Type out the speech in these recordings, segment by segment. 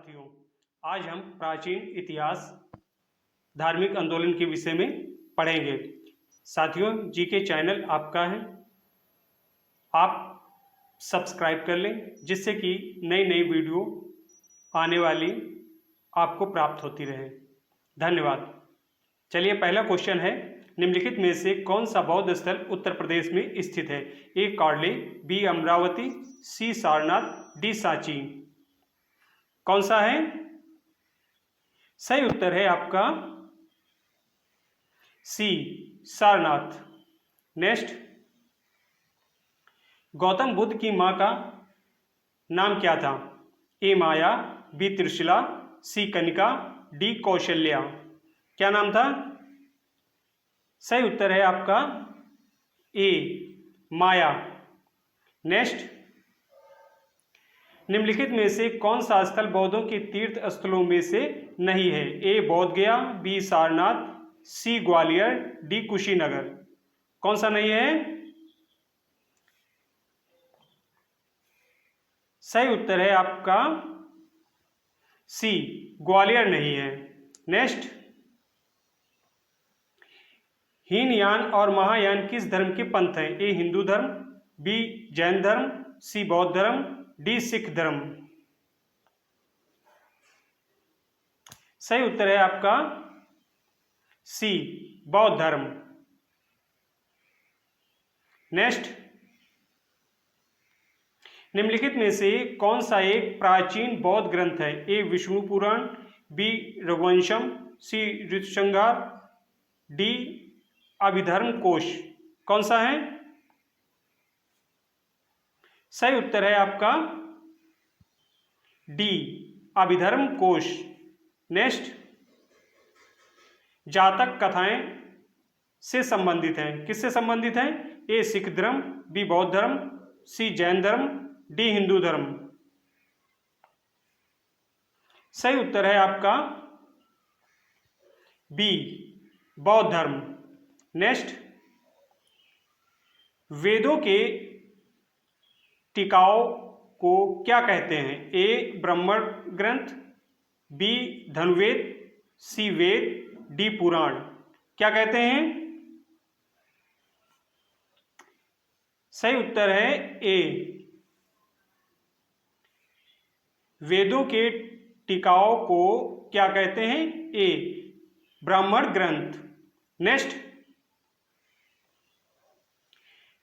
साथियों, आज हम प्राचीन इतिहास धार्मिक आंदोलन के विषय में पढ़ेंगे। साथियों, जीके चैनल आपका है, आप सब्सक्राइब कर लें जिससे कि नई नई वीडियो आने वाली आपको प्राप्त होती रहे। धन्यवाद। चलिए, पहला क्वेश्चन है, निम्नलिखित में से कौन सा बौद्ध स्थल उत्तर प्रदेश में स्थित है? ए कार्ले, बी अमरावती, सी सारनाथ, डी सांची। कौन सा है? सही उत्तर है आपका सी सारनाथ। नेक्स्ट, गौतम बुद्ध की मां का नाम क्या था? ए माया, बी त्रिशिला, सी कनिका, डी कौशल्या। क्या नाम था? सही उत्तर है आपका ए माया। नेक्स्ट, निम्नलिखित में से कौन सा स्थल बौद्धों के तीर्थ स्थलों में से नहीं है? ए बोध गया, बी सारनाथ, सी ग्वालियर, डी कुशीनगर। कौन सा नहीं है? सही उत्तर है आपका सी ग्वालियर नहीं है। नेक्स्ट, हीनयान और महायान किस धर्म के पंथ हैं? ए हिंदू धर्म, बी जैन धर्म, सी बौद्ध धर्म, डी सिख धर्म। सही उत्तर है आपका सी बौद्ध धर्म। नेक्स्ट, निम्नलिखित में से कौन सा एक प्राचीन बौद्ध ग्रंथ है? ए विष्णु पुराण, बी रघुवंशम, सी ऋतुसंहार, डी अभिधर्म कोश। कौन सा है? सही उत्तर है आपका डी अभिधर्म कोश। नेक्स्ट, जातक कथाएं से संबंधित हैं। किससे संबंधित हैं? ए सिख धर्म, बी बौद्ध धर्म, सी जैन धर्म, डी हिंदू धर्म। सही उत्तर है आपका बी बौद्ध धर्म। नेक्स्ट, वेदों के टीकाओं को क्या कहते हैं? ए ब्राह्मण ग्रंथ, बी धनुर्वेद, सी वेद, डी पुराण। क्या कहते हैं? सही उत्तर है ए वेदों के टीकाओं को क्या कहते हैं? ए ब्राह्मण ग्रंथ। नेक्स्ट,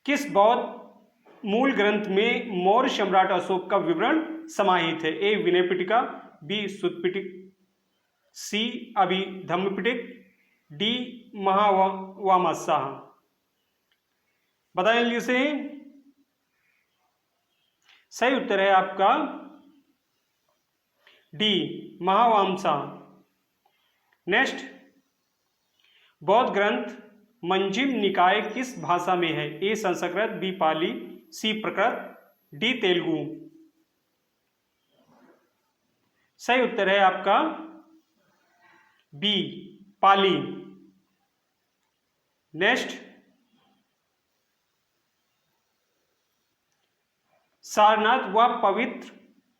किस बौद्ध मूल ग्रंथ में मौर्य सम्राट अशोक का विवरण समाहित है? ए विनय पिटका, बी सुत्त पिटक, सी अभिधम्म पिटक, डी महावामसा। बताएं जल्दी से। सही उत्तर है आपका डी महावामसा। नेक्स्ट, बौद्ध ग्रंथ मंजिम निकाय किस भाषा में है? ए संस्कृत, बी पाली, सी प्राकृत, डी तेलुगु। सही उत्तर है आपका बी पाली। नेक्स्ट, सारनाथ वह पवित्र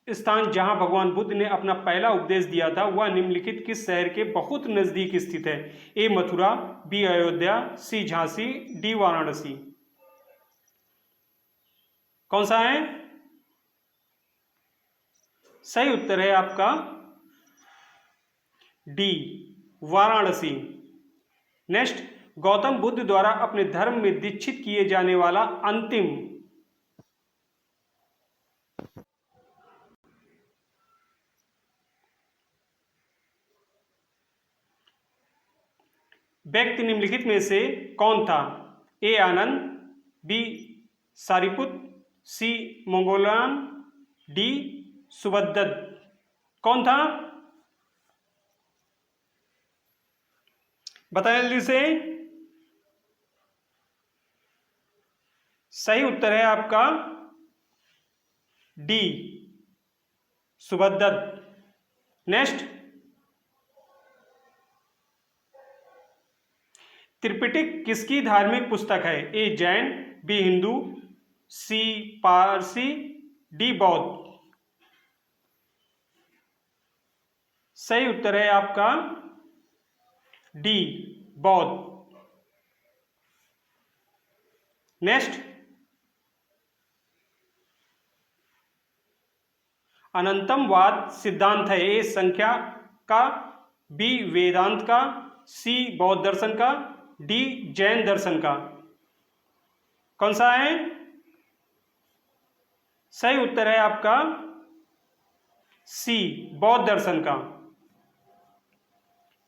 स्थान जहां भगवान बुद्ध ने अपना पहला उपदेश दिया था, वह निम्नलिखित किस शहर के बहुत नजदीक स्थित है? ए मथुरा, बी अयोध्या, सी झांसी, डी वाराणसी। कौन सा है? सही उत्तर है आपका डी वाराणसी। नेक्स्ट, गौतम बुद्ध द्वारा अपने धर्म में दीक्षित किए जाने वाला अंतिम व्यक्ति निम्नलिखित में से कौन था? ए आनंद, बी सारिपुत, सी मंगोलान, डी सुभद्दत। कौन था? बताएं जल्दी से। सही उत्तर है आपका डी सुभद्दत। नेक्स्ट, त्रिपिटक किसकी धार्मिक पुस्तक है? ए जैन, बी हिंदू, सी पारसी, डी बौद्ध। सही उत्तर है आपका डी, बौद्ध। नेक्स्ट, अनंतमवाद सिद्धांत है ए संख्या का, बी वेदांत का, सी बौद्ध दर्शन का, डी जैन दर्शन का। कौन सा है? सही उत्तर है आपका सी, बौद्ध दर्शन का।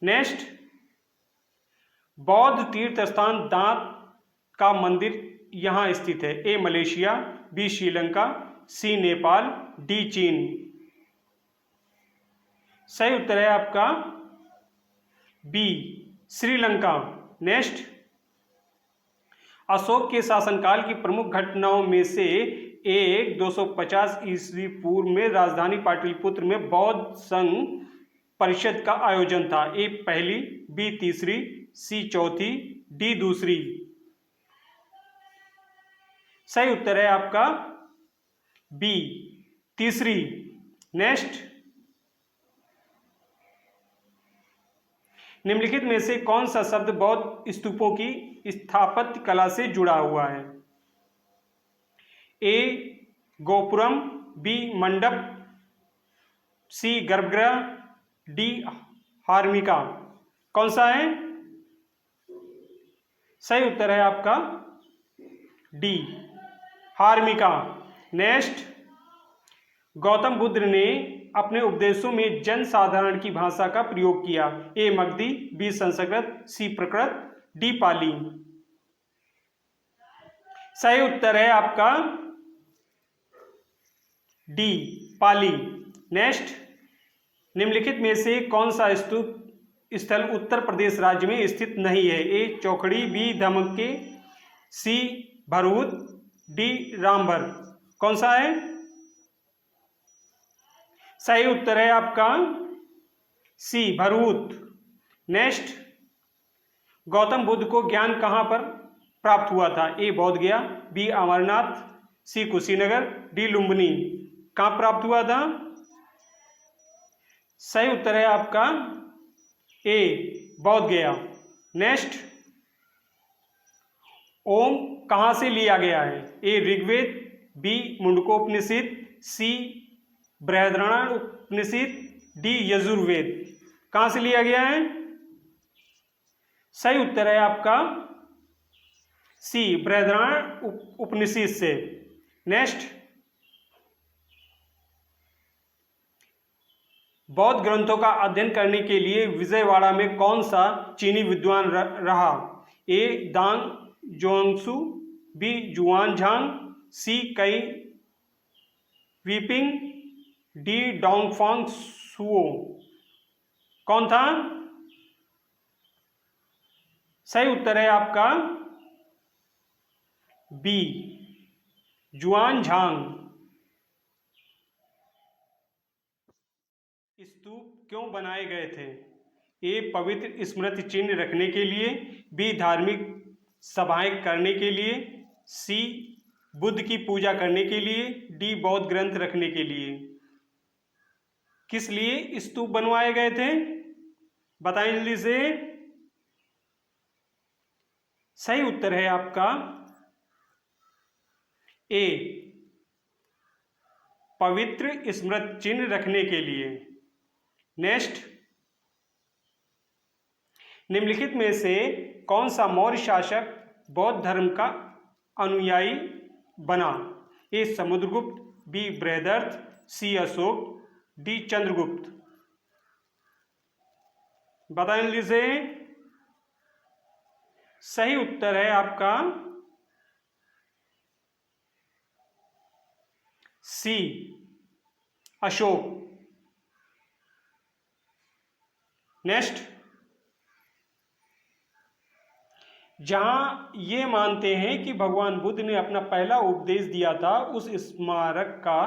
नेक्स्ट, बौद्ध तीर्थ स्थान दांत का मंदिर यहां स्थित है A Malaysia, B Sri Lanka, C Nepal, D चीन। सही उत्तर है आपका बी, श्रीलंका। नेक्स्ट, अशोक के शासनकाल की प्रमुख घटनाओं में से एक 250 ईस्वी पूर्व में राजधानी पाटलिपुत्र में बौद्ध संघ परिषद का आयोजन था ए पहली, बी तीसरी, सी चौथी, डी दूसरी। सही उत्तर है आपका बी, तीसरी। नेक्स्ट, निम्नलिखित में से कौन सा शब्द बौद्ध स्तूपों की स्थापत्य कला से जुड़ा हुआ है? ए गोपुरम, बी मंडप, सी गर्भगृह, डी हार्मिका। कौन सा है? सही उत्तर है आपका डी, हार्मिका। नेक्स्ट, गौतम बुद्ध ने अपने उपदेशों में जन साधारण की भाषा का प्रयोग किया ए मगधी, बी संस्कृत, सी प्राकृत, डी पाली। सही उत्तर है आपका डी, पाली। नेक्स्ट, निम्नलिखित में से कौन सा स्तूप स्थल उत्तर प्रदेश राज्य में स्थित नहीं है ए चौखड़ी, बी धमके, सी भरहुत, डी रामबर। कौन सा है? सही उत्तर है आपका सी, भरहुत। नेक्स्ट, गौतम बुद्ध को ज्ञान कहां पर प्राप्त हुआ था ए बोध गया, बी अमरनाथ, सी कुशीनगर, डी लुम्बिनी। कहां प्राप्त हुआ था? सही उत्तर है आपका ए, बोध गया। नेक्स्ट, ओम कहां से लिया गया है ए ऋग्वेद, बी मुंडकोपनिषद, सी बृहदारण्यक उपनिषद, डी यजुर्वेद। कहां से लिया गया है? सही उत्तर है आपका सी, बृहदारण्यक उपनिषद से। नेक्स्ट, बौद्ध ग्रंथों का अध्ययन करने के लिए विजयवाड़ा में कौन सा चीनी विद्वान रहा ए दांग जोंगसू, बी जुआनझांग, सी कई वीपिंग, डी डोंगफांग सुओ। कौन था? सही उत्तर है आपका बी, जुआनझांग। स्तूप क्यों बनाए गए थे ए पवित्र स्मृति चिन्ह रखने के लिए, बी धार्मिक सभाएं करने के लिए, सी बुद्ध की पूजा करने के लिए, डी बौद्ध ग्रंथ रखने के लिए। किस लिए स्तूप बनवाए गए थे? बताएं जल्दी से। सही उत्तर है आपका ए, पवित्र स्मृति चिन्ह रखने के लिए। नेक्स्ट, निम्नलिखित में से कौन सा मौर्य शासक बौद्ध धर्म का अनुयायी बना ए समुद्रगुप्त, बी बृहदर्थ, सी अशोक, डी चंद्रगुप्त। बताएं जल्दी से। सही उत्तर है आपका सी, अशोक। नेक्स्ट, जहां ये मानते हैं कि भगवान बुद्ध ने अपना पहला उपदेश दिया था उस स्मारक का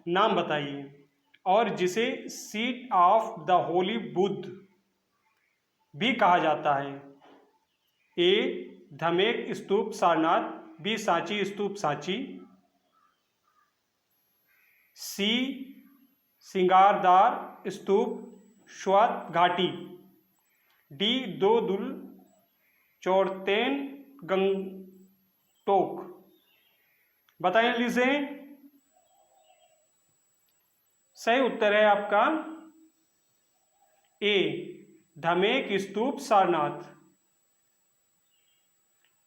नाम बताइए और जिसे seat of the Holi Buddha भी कहा जाता है ए धमेक स्तूप सारनाथ, बी सांची स्तूप सांची, सी सिंगारदार स्तूप स्वात घाटी, डी दोदुल चोरतेन गंगटोक। बताएं जल्दी से। सही उत्तर है आपका ए धमेक स्तूप सारनाथ।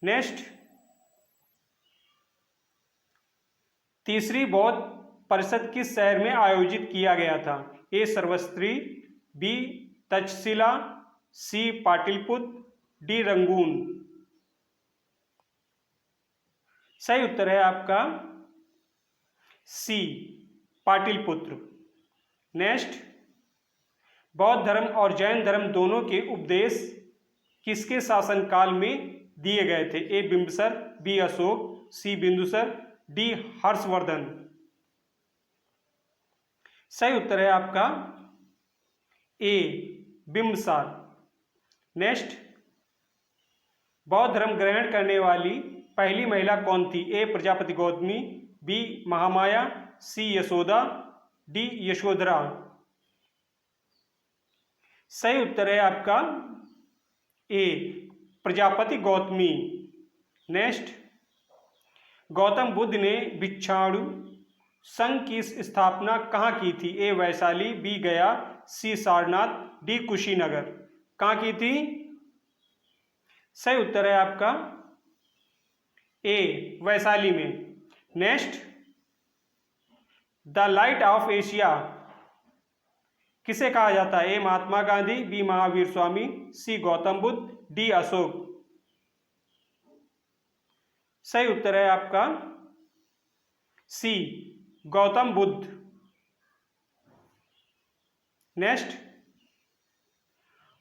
नेक्स्ट, तीसरी बौद्ध परिषद किस शहर में आयोजित किया गया था? ए सर्वस्त्री, बी तक्षशिला, सी पाटलिपुत्र, डी रंगून। सही उत्तर है आपका सी पाटलिपुत्र। नेक्स्ट, बौद्ध धर्म और जैन धर्म दोनों के उपदेश किसके शासनकाल में दिए गए थे? ए बिंबिसर, बी अशोक, सी बिंदुसर, डी हर्षवर्धन। सही उत्तर है आपका ए बिंबिसार। नेक्स्ट, बौद्ध धर्म ग्रहण करने वाली पहली महिला कौन थी? ए प्रजापति गौतमी, बी महामाया, सी यशोदा, डी यशोधरा। सही उत्तर है आपका ए प्रजापति गौतमी। नेक्स्ट, गौतम बुद्ध ने भिक्षाणु संघ की स्थापना कहाँ की थी? ए वैशाली, बी गया, सी सारनाथ, डी कुशीनगर। कहाँ की थी? सही उत्तर है आपका ए वैशाली में। Next, the light of Asia किसे कहा जाता है? ए महात्मा गांधी, बी महावीर स्वामी, सी गौतम बुद्ध, डी अशोक। सही उत्तर है आपका सी गौतम बुद्ध। नेक्स्ट,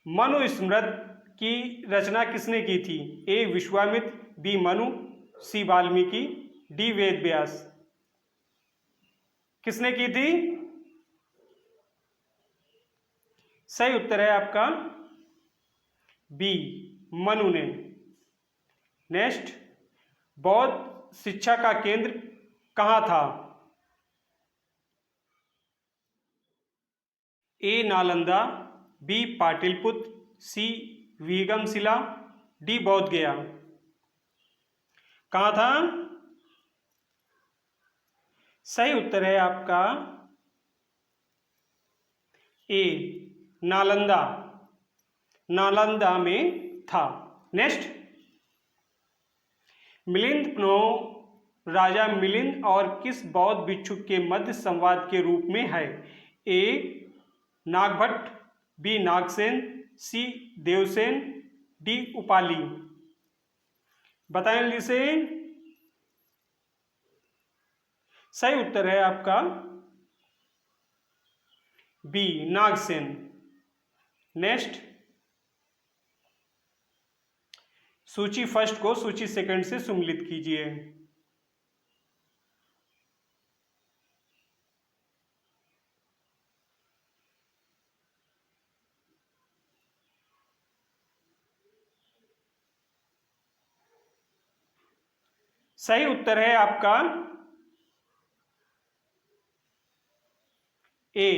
मनुस्मृति की रचना किसने की थी? ए विश्वामित्र, बी मनु, सी वाल्मीकि, डी वेद व्यास। किसने की थी? सही उत्तर है आपका बी मनु ने। नेक्स्ट, बौद्ध शिक्षा का केंद्र कहाँ था? ए नालंदा, बी पाटलिपुत्र, सी विक्रमशिला, डी बौद्ध गया। कहाँ था? सही उत्तर है आपका ए नालंदा। नालंदा में था। नेक्स्ट, मिलिंद राजा मिलिंद और किस बौद्ध भिक्षु के मध्य संवाद के रूप में है? ए नागभट्ट, बी नागसेन, सी देवसेन, डी उपाली। बताएं जल्दी से। सही उत्तर है आपका बी नागसेन। नेक्स्ट, सूची फर्स्ट को सूची सेकंड से सम्मिलित कीजिए। सही उत्तर है आपका ए।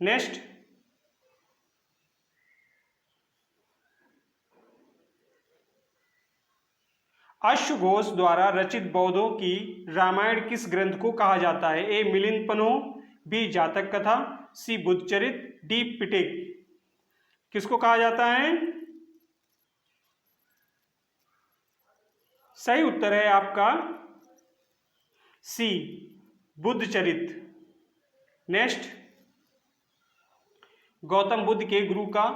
नेक्स्ट, अश्वघोष द्वारा रचित बौद्धों की रामायण किस ग्रंथ को कहा जाता है? ए मिलिंद, बी जातक कथा, सी बुद्धचरित, डी पिटक। किसको कहा जाता है? सही उत्तर है आपका सी बुद्धचरित। नेक्स्ट, गौतम बुद्ध के गुरु का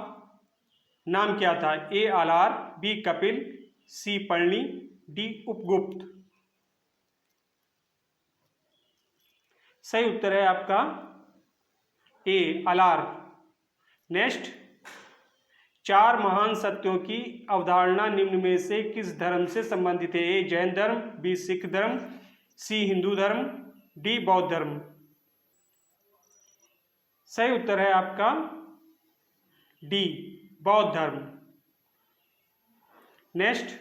नाम क्या था? ए आलार, बी कपिल, सी पर्णी, डी उपगुप्त। सही उत्तर है आपका ए आलार। नेक्स्ट, चार महान सत्यों की अवधारणा निम्न में से किस धर्म से संबंधित है? ए जैन धर्म, बी सिख धर्म, सी हिंदू धर्म, डी बौद्ध धर्म। सही उत्तर है आपका डी बौद्ध धर्म। नेक्स्ट,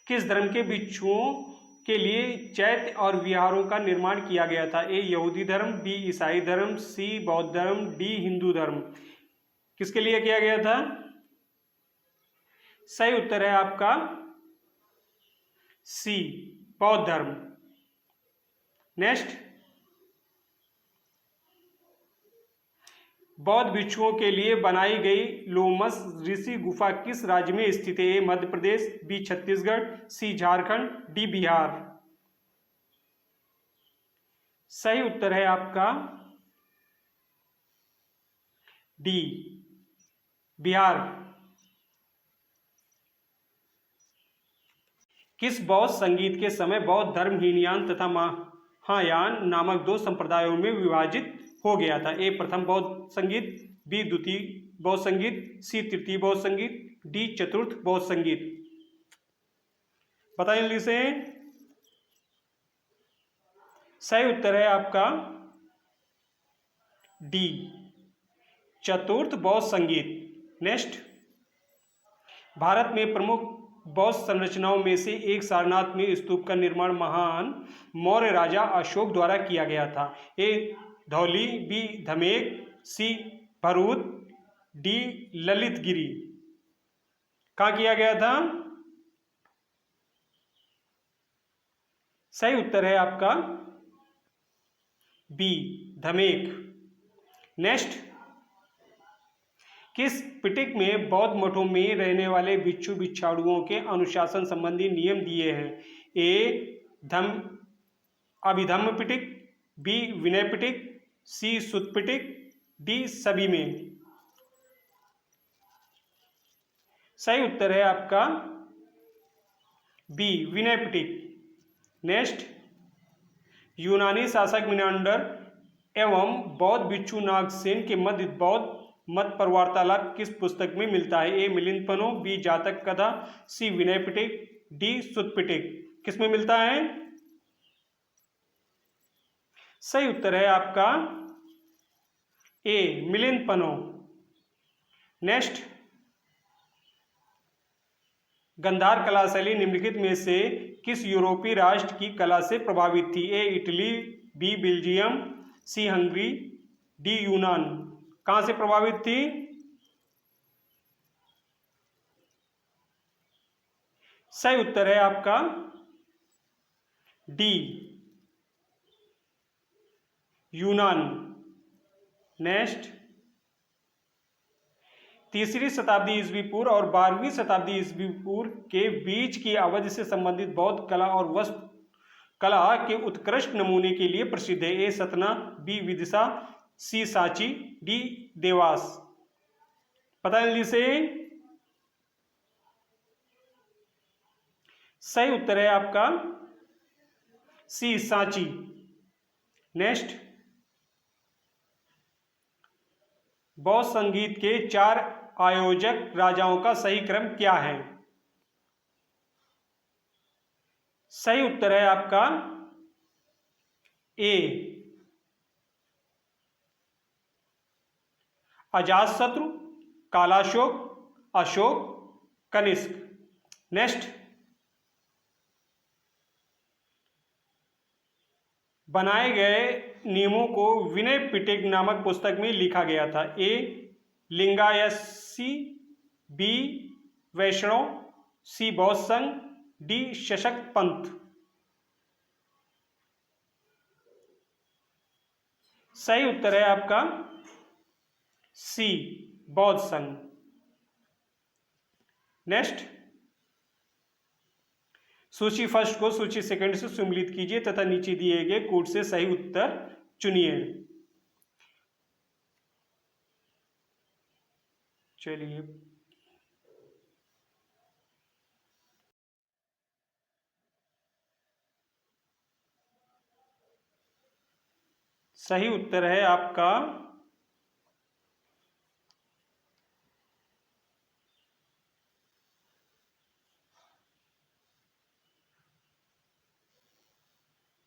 किस धर्म के भिक्षुओं के लिए चैत्य और विहारों का निर्माण किया गया था? ए यहूदी धर्म, बी ईसाई धर्म, सी बौद्ध धर्म, डी हिंदू धर्म। किसके लिए किया गया था? सही उत्तर है आपका सी बौद्ध धर्म। नेक्स्ट, बौद्ध भिक्षुओं के लिए बनाई गई लोमस ऋषि गुफा किस राज्य में स्थित है? ए मध्य प्रदेश, बी छत्तीसगढ़, सी झारखंड, डी बिहार। सही उत्तर है आपका डी बिहार। किस बौद्ध संगीत के समय बौद्ध धर्म हीनयान तथा महायान नामक दो संप्रदायों में विभाजित हो गया था? ए प्रथम बौद्ध संगीत, बी द्वितीय बौद्ध संगीत, सी तृतीय बौद्ध संगीत, डी चतुर्थ बौद्ध संगीत। बताइए जल्दी से। सही उत्तर है आपका डी चतुर्थ बौद्ध संगीत। नेक्स्ट, भारत में प्रमुख बौद्ध संरचनाओं में से एक सारनाथ में स्तूप का निर्माण महान मौर्य राजा अशोक द्वारा किया गया था? ए धौली, बी धमेक, सी भरूच, डी ललितगिरी। कहाँ किया गया था? सही उत्तर है आपका बी धमेक। नेक्स्ट, किस पिटक में बौद्ध मठों में रहने वाले भिक्षु भिक्षाणुओं के अनुशासन संबंधी नियम दिए हैं? ए अभिधम्म पिटक, बी विनय पिटक, सी सुत्त पिटक, डी सभी में। सही उत्तर है आपका बी विनय पिटक। नेक्स्ट, यूनानी शासक मिनांडर एवं बौद्ध भिक्षु नागसेन के मध्य बौद्ध मत पर वार्तालाप किस पुस्तक में मिलता है? ए मिलिंद पन्नो, बी जातक कथा, सी विनय पिटक, डी सुत्त पिटक। किस में मिलता है? सही उत्तर है आपका ए मिलिंद पन्नो। नेक्स्ट, गंधार कला शैली निम्नलिखित में से किस यूरोपीय राष्ट्र की कला से प्रभावित थी? A Italy, B Belgium, C Hungary, D यूनान। कहां से प्रभावित थी? सही उत्तर है आपका डी यूनान। नेक्स्ट, तीसरी शताब्दी ईस्वी पूर्व और 12वीं शताब्दी ईस्वी पूर्व के बीच की अवधि से संबंधित बौद्ध कला और वस्तु कला के उत्कृष्ट नमूने के लिए प्रसिद्ध है? ए सतना, बी विदिशा, सी सांची, डी देवास। पता जल्दी से। सही उत्तर है आपका सी सांची। नेक्स्ट, बौद्ध संगीत के 4 आयोजक राजाओं का सही क्रम क्या है? सही उत्तर है आपका ए अजातशत्रु, कालाशोक, अशोक, कनिष्क। नेक्स्ट, बनाए गए नियमों को विनय पिटक नामक पुस्तक में लिखा गया था? ए लिंगायसी, बी वैष्णव, सी बौद्ध संघ, डी सशक्त पंथ। सही उत्तर है आपका सी बौद्ध संघ। नेक्स्ट, सूची फर्स्ट को सूची सेकंड से सम्मिलित कीजिए तथा नीचे दिए गए कोड से सही उत्तर चुनिए। चलिए, सही उत्तर है आपका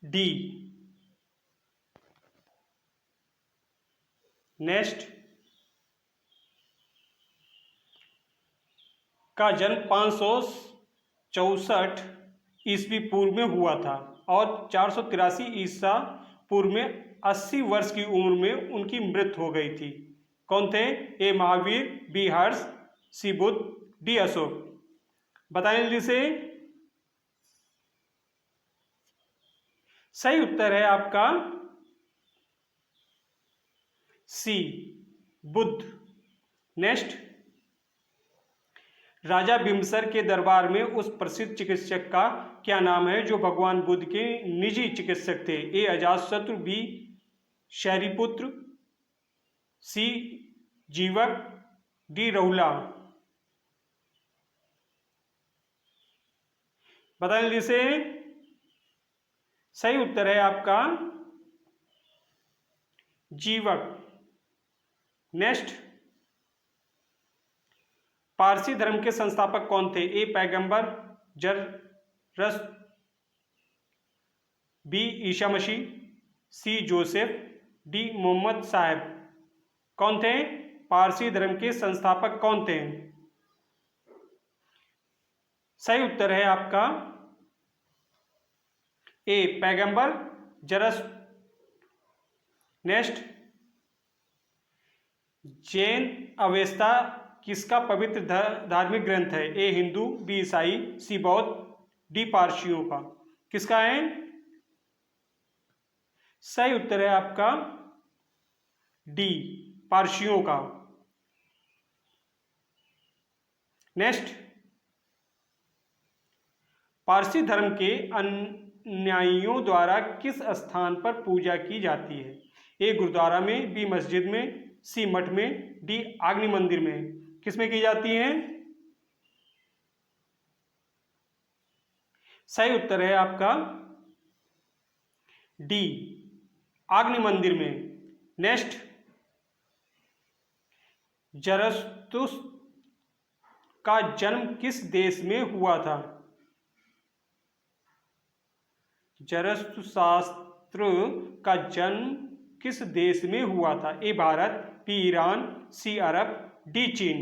डी। नेक्स्ट, का जन्म 564 ईस्वी पूर्व में हुआ था और 483 ईसा पूर्व में 80 वर्ष की उम्र में उनकी मृत्यु हो गई थी। कौन थे? ए महावीर, बी हर्ष, सी बुद्ध, डी अशोक। बताएं जल्दी से। सही उत्तर है आपका सी बुद्ध। नेक्स्ट, राजा बिम्बसर के दरबार में उस प्रसिद्ध चिकित्सक का क्या नाम है जो भगवान बुद्ध के निजी चिकित्सक थे? ए अजातशत्रु, बी शैरीपुत्र, सी जीवक, डी रहुला। बताएं जल्दी से। सही उत्तर है आपका जीवक। नेक्स्ट, पारसी धर्म के संस्थापक कौन थे? ए पैगंबर जरस, बी ईसा मसीह, सी जोसेफ, डी मोहम्मद साहब। कौन थे? पारसी धर्म के संस्थापक कौन थे? सही उत्तर है आपका ए पैगंबर जरस। नेक्स्ट, जैन अवेस्ता किसका पवित्र धार्मिक ग्रंथ है? ए हिंदू, बी ईसाई, सी बौद्ध, डी पारसियों का। किसका है? सही उत्तर है आपका डी पारसियों का। नेक्स्ट, पारसी धर्म के अनुयायियों द्वारा किस स्थान पर पूजा की जाती है? ए गुरुद्वारा में, बी मस्जिद में, सी मठ में, डी अग्नि मंदिर में। किसमें की जाती है? सही उत्तर है आपका डी अग्नि मंदिर में। नेक्स्ट, जरस्तुस का जन्म किस देश में हुआ था? जरस्तु शास्त्र का जन्म किस देश में हुआ था? ए भारत, बी ईरान, सी अरब, डी चीन।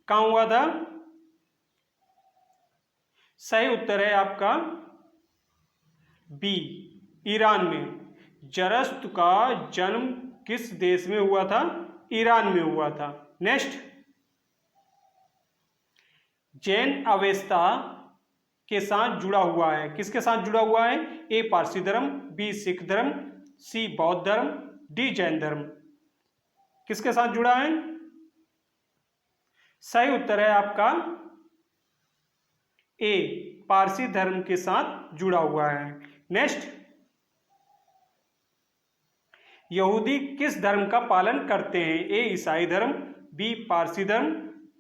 कहाँ हुआ था? सही उत्तर है आपका बी ईरान में। जरस्तु का जन्म किस देश में हुआ था? ईरान में हुआ था। नेक्स्ट, जैन अवेस्ता के साथ जुड़ा हुआ है। किसके साथ जुड़ा हुआ है? ए पारसी धर्म, बी सिख धर्म, सी बौद्ध धर्म, डी जैन धर्म। किसके साथ जुड़ा है? सही उत्तर है आपका ए पारसी धर्म के साथ जुड़ा हुआ है। नेक्स्ट, यहूदी किस धर्म का पालन करते हैं? ए ईसाई धर्म, बी पारसी धर्म,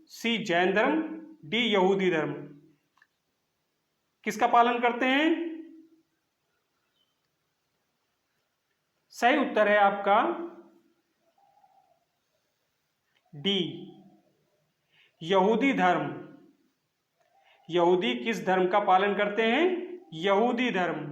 सी जैन धर्म, डी यहूदी धर्म। किसका पालन करते हैं? सही उत्तर है आपका डी यहूदी धर्म। यहूदी किस धर्म का पालन करते हैं? यहूदी धर्म।